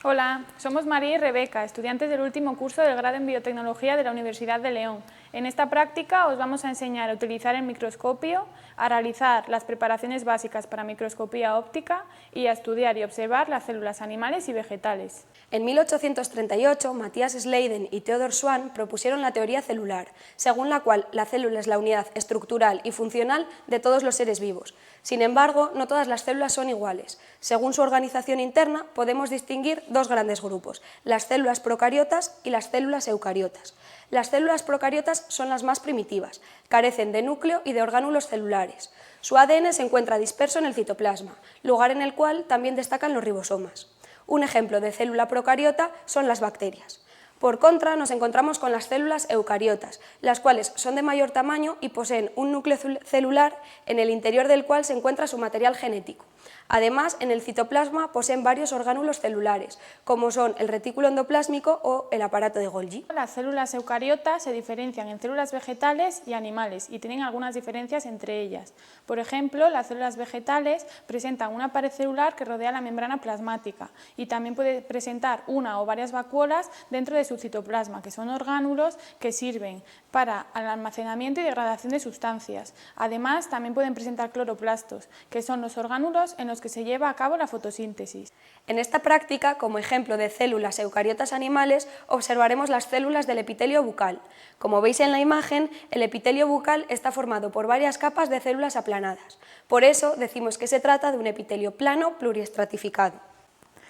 Hola, somos María y Rebeca, estudiantes del último curso del grado en Biotecnología de la Universidad de León. En esta práctica os vamos a enseñar a utilizar el microscopio, a realizar las preparaciones básicas para microscopía óptica y a estudiar y observar las células animales y vegetales. En 1838, Matthias Schleiden y Theodor Schwann propusieron la teoría celular, según la cual la célula es la unidad estructural y funcional de todos los seres vivos. Sin embargo, no todas las células son iguales. Según su organización interna, podemos distinguir dos grandes grupos, las células procariotas y las células eucariotas. Las células procariotas son las más primitivas, carecen de núcleo y de orgánulos celulares. Su ADN se encuentra disperso en el citoplasma, lugar en el cual también destacan los ribosomas. Un ejemplo de célula procariota son las bacterias. Por contra, nos encontramos con las células eucariotas, las cuales son de mayor tamaño y poseen un núcleo celular en el interior del cual se encuentra su material genético. Además, en el citoplasma poseen varios orgánulos celulares, como son el retículo endoplásmico o el aparato de Golgi. Las células eucariotas se diferencian en células vegetales y animales y tienen algunas diferencias entre ellas. Por ejemplo, las células vegetales presentan una pared celular que rodea la membrana plasmática y también puede presentar una o varias vacuolas dentro de su citoplasma, que son orgánulos que sirven para el almacenamiento y degradación de sustancias. Además, también pueden presentar cloroplastos, que son los orgánulos en los que se lleva a cabo la fotosíntesis. En esta práctica, como ejemplo de células eucariotas animales, observaremos las células del epitelio bucal. Como veis en la imagen, el epitelio bucal está formado por varias capas de células aplanadas. Por eso decimos que se trata de un epitelio plano pluriestratificado.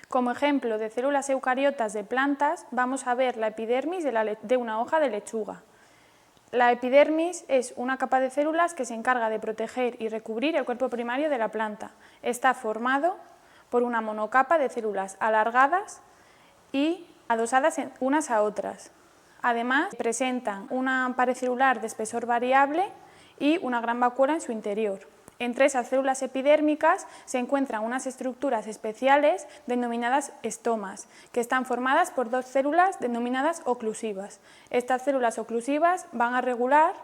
Como ejemplo de células eucariotas de plantas, vamos a ver la epidermis de una hoja de lechuga. La epidermis es una capa de células que se encarga de proteger y recubrir el cuerpo primario de la planta. Está formado por una monocapa de células alargadas y adosadas unas a otras. Además, presentan una pared celular de espesor variable y una gran vacuola en su interior. Entre esas células epidérmicas se encuentran unas estructuras especiales denominadas estomas, que están formadas por dos células denominadas oclusivas. Estas células oclusivas van a regular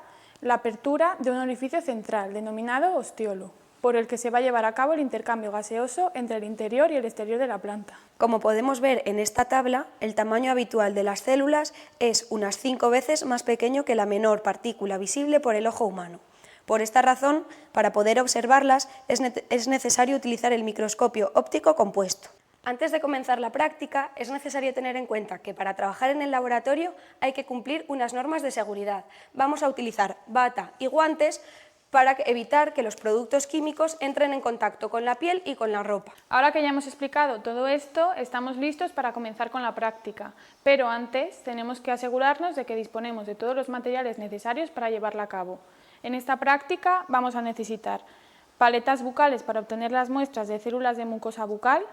la apertura de un orificio central, denominado ostiolo, por el que se va a llevar a cabo el intercambio gaseoso entre el interior y el exterior de la planta. Como podemos ver en esta tabla, el tamaño habitual de las células es unas 5 veces más pequeño que la menor partícula visible por el ojo humano. Por esta razón, para poder observarlas, es necesario utilizar el microscopio óptico compuesto. Antes de comenzar la práctica, es necesario tener en cuenta que para trabajar en el laboratorio hay que cumplir unas normas de seguridad. Vamos a utilizar bata y guantes para evitar que los productos químicos entren en contacto con la piel y con la ropa. Ahora que ya hemos explicado todo esto, estamos listos para comenzar con la práctica, pero antes tenemos que asegurarnos de que disponemos de todos los materiales necesarios para llevarla a cabo. En esta práctica vamos a necesitar paletas bucales para obtener las muestras de células de mucosa bucal,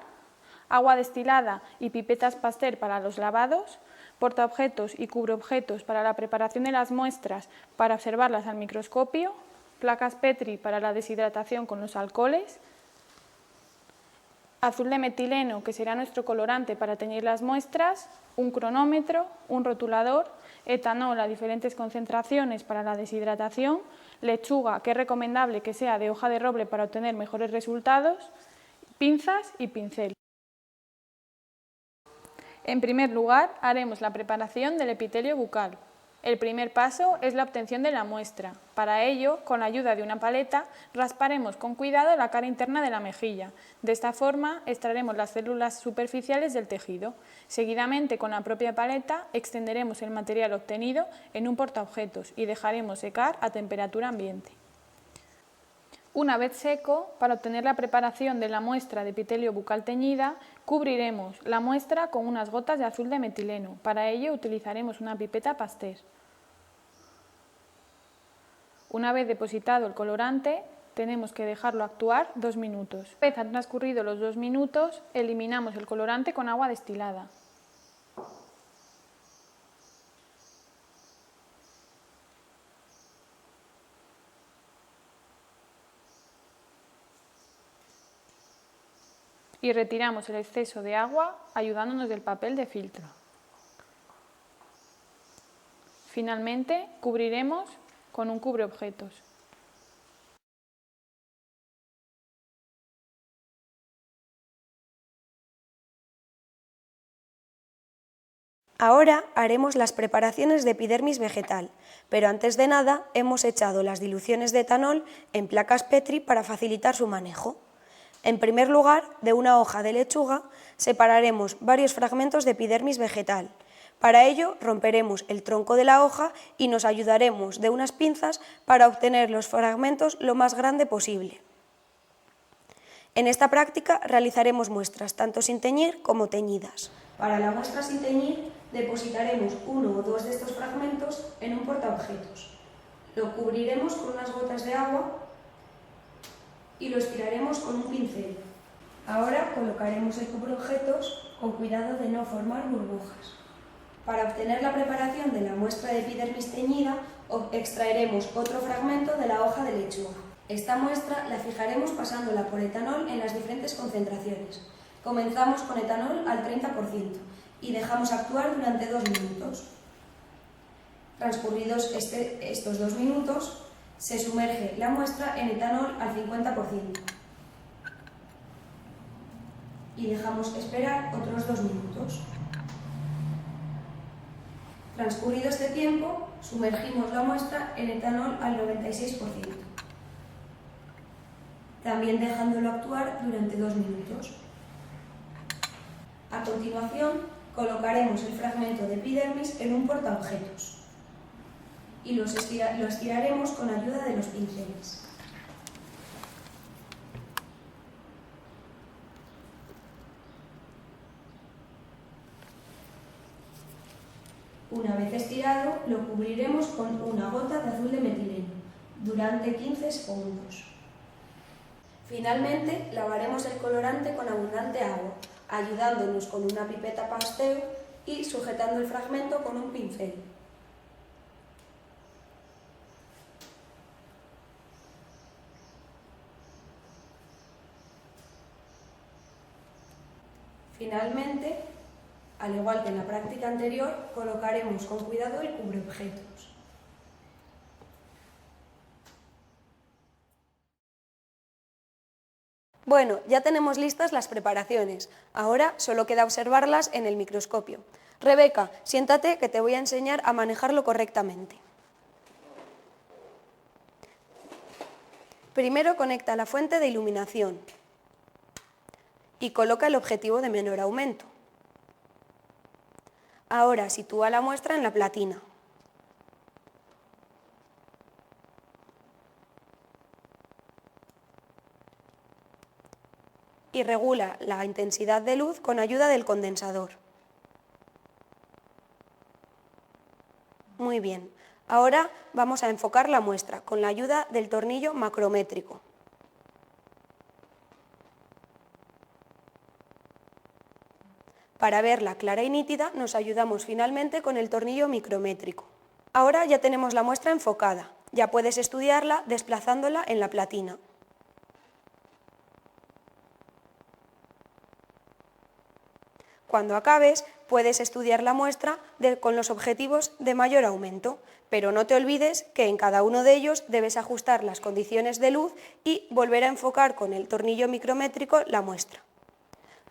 agua destilada y pipetas Pasteur para los lavados, portaobjetos y cubreobjetos para la preparación de las muestras para observarlas al microscopio, placas Petri para la deshidratación con los alcoholes, azul de metileno, que será nuestro colorante para teñir las muestras, un cronómetro, un rotulador, etanol a diferentes concentraciones para la deshidratación, lechuga, que es recomendable que sea de hoja de roble para obtener mejores resultados, pinzas y pincel. En primer lugar, haremos la preparación del epitelio bucal. El primer paso es la obtención de la muestra. Para ello, con la ayuda de una paleta, rasparemos con cuidado la cara interna de la mejilla. De esta forma, extraeremos las células superficiales del tejido. Seguidamente, con la propia paleta, extenderemos el material obtenido en un portaobjetos y dejaremos secar a temperatura ambiente. Una vez seco, para obtener la preparación de la muestra de epitelio bucal teñida, cubriremos la muestra con unas gotas de azul de metileno. Para ello utilizaremos una pipeta Pasteur. Una vez depositado el colorante, tenemos que dejarlo actuar 2 minutos. Una vez han transcurrido los 2 minutos, eliminamos el colorante con agua destilada. Y retiramos el exceso de agua ayudándonos del papel de filtro. Finalmente, cubriremos con un cubreobjetos. Ahora haremos las preparaciones de epidermis vegetal, pero antes de nada hemos echado las diluciones de etanol en placas Petri para facilitar su manejo. En primer lugar, de una hoja de lechuga separaremos varios fragmentos de epidermis vegetal. Para ello, romperemos el tronco de la hoja y nos ayudaremos de unas pinzas para obtener los fragmentos lo más grande posible. En esta práctica realizaremos muestras tanto sin teñir como teñidas. Para la muestra sin teñir, depositaremos uno o dos de estos fragmentos en un portaobjetos. Lo cubriremos con unas gotas de agua y lo estiraremos con un pincel. Ahora colocaremos el cubreobjetos con cuidado de no formar burbujas. Para obtener la preparación de la muestra de epidermis teñida, extraeremos otro fragmento de la hoja de lechuga. Esta muestra la fijaremos pasándola por etanol en las diferentes concentraciones. Comenzamos con etanol al 30% y dejamos actuar durante 2 minutos. Transcurridos estos 2 minutos, se sumerge la muestra en etanol al 50% y dejamos esperar otros 2 minutos. Transcurrido este tiempo, sumergimos la muestra en etanol al 96%, también dejándolo actuar durante 2 minutos. A continuación, colocaremos el fragmento de epidermis en un portaobjetos y lo estiraremos con ayuda de los pinceles. Una vez estirado, lo cubriremos con una gota de azul de metileno durante 15 segundos. Finalmente, lavaremos el colorante con abundante agua, ayudándonos con una pipeta Pasteur y sujetando el fragmento con un pincel. Finalmente, al igual que en la práctica anterior, colocaremos con cuidado el cubreobjetos. Bueno, ya tenemos listas las preparaciones. Ahora solo queda observarlas en el microscopio. Rebeca, siéntate que te voy a enseñar a manejarlo correctamente. Primero conecta la fuente de iluminación y coloca el objetivo de menor aumento. Ahora sitúa la muestra en la platina. Y regula la intensidad de luz con ayuda del condensador. Muy bien. Ahora vamos a enfocar la muestra con la ayuda del tornillo macrométrico. Para verla clara y nítida nos ayudamos finalmente con el tornillo micrométrico. Ahora ya tenemos la muestra enfocada. Ya puedes estudiarla desplazándola en la platina. Cuando acabes, puedes estudiar la muestra con los objetivos de mayor aumento, pero no te olvides que en cada uno de ellos debes ajustar las condiciones de luz y volver a enfocar con el tornillo micrométrico la muestra.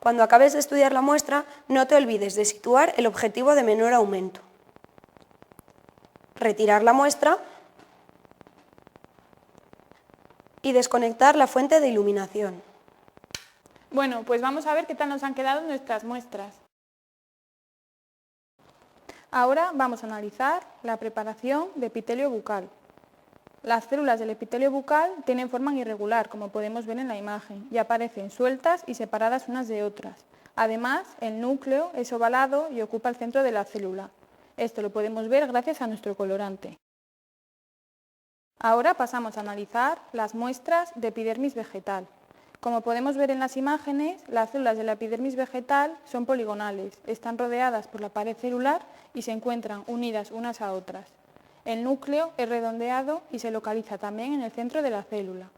Cuando acabes de estudiar la muestra, no te olvides de situar el objetivo de menor aumento. Retirar la muestra y desconectar la fuente de iluminación. Bueno, pues vamos a ver qué tal nos han quedado nuestras muestras. Ahora vamos a analizar la preparación de epitelio bucal. Las células del epitelio bucal tienen forma irregular, como podemos ver en la imagen, y aparecen sueltas y separadas unas de otras. Además, el núcleo es ovalado y ocupa el centro de la célula. Esto lo podemos ver gracias a nuestro colorante. Ahora pasamos a analizar las muestras de epidermis vegetal. Como podemos ver en las imágenes, las células de la epidermis vegetal son poligonales, están rodeadas por la pared celular y se encuentran unidas unas a otras. El núcleo es redondeado y se localiza también en el centro de la célula.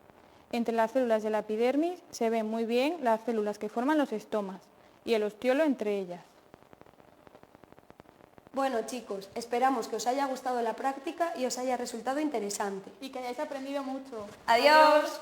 Entre las células de la epidermis se ven muy bien las células que forman los estomas y el ostiolo entre ellas. Bueno, chicos, esperamos que os haya gustado la práctica y os haya resultado interesante. Y que hayáis aprendido mucho. ¡Adiós!